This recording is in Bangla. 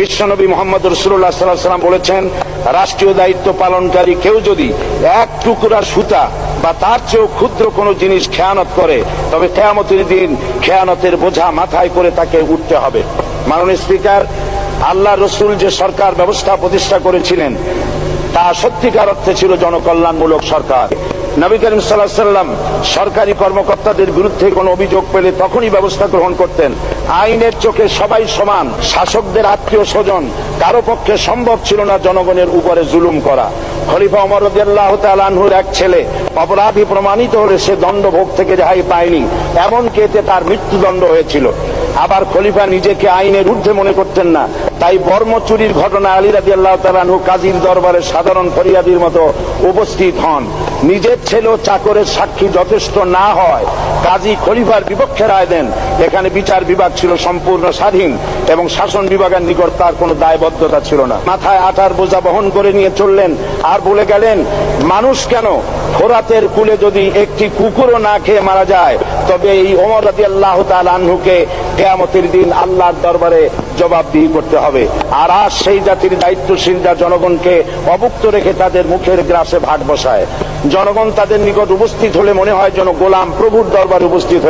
বিশ্বনবী মুহাম্মদ রাসূলুল্লাহ সাল্লাল্লাহু আলাইহি ওয়াসাল্লাম বলেছেন, রাষ্ট্রীয় দায়িত্ব পালনকারী কেউ যদি এক টুকরা সুতা বা তার চেয়েও ক্ষুদ্র কোনো জিনিস খেয়ানত করে, তবে কিয়ামতের দিন খেয়ানতের বোঝা মাথায় করে তাকে উঠতে হবে। মাননীয় স্পিকার, আল্লাহ রসুল যে সরকার ব্যবস্থা প্রতিষ্ঠা করেছিলেন তা সত্যিকার অর্থে ছিল জনকল্যাণমূলক সরকার। নবী করিম সাল্লাল্লাহু আলাইহি ওয়াসাল্লাম সরকারি কর্মকর্তাদের বিরুদ্ধে কোনো অভিযোগ পেলে তখনই ব্যবস্থা গ্রহণ করতেন। আইনের চোখে সবাই সমান। শাসকদের আত্মীয় স্বজন কারো পক্ষে সম্ভব ছিল না জনগণের উপরে জুলুম করা। খলিফা ওমর রাদিয়াল্লাহু তাআলা আনহুর এক ছেলে অপরাধী প্রমাণিত হলে সে দণ্ডভোগ থেকে রেহাই পায়নি, এমনকি এতে তার মৃত্যুদণ্ড হয়েছিল। আবার খলিফা নিজেকে আইনের ঊর্ধ্বে মনে করতেন না, তাই বর্ম চুরির ঘটনা আলী রাদিয়াল্লাহু তাআলা আনহু কাজীর দরবারে সাধারণ ফরিয়াদির মতো উপস্থিত হন। নিজের ছেলে ও চাকরের সাক্ষী যথেষ্ট না হয় কাজী খলিফার বিপক্ষে রায় দেন। এখানে বিচার বিভাগ ছিল সম্পূর্ণ স্বাধীন এবং শাসন বিভাগের নিকট তার কোনো দায়বদ্ধতা ছিল না। মাথায় আটার বোঝা বহন করে নিয়ে চললেন আর বলে গেলেন, মানুষ কেন, ফোরাতের কূলে যদি একটি কুকুরও না খেয়ে মারা যায়, তবে এই ওমর রাদিয়াল্লাহু তাআলা আনহুকে কিয়ামতের দিন আল্লাহর দরবারে জবাবদিহি করতে হবে। আর আজ সেই জাতির দায়িত্বশীল যা জনগণকে অভুক্ত রেখে তাদের মুখের গ্রাসে ভাগ বসায়। জনগণ তাদের নিকট উপস্থিত হলে মনে হয় যেন গোলাম প্রভুর দরবারে উপস্থিত হয়ে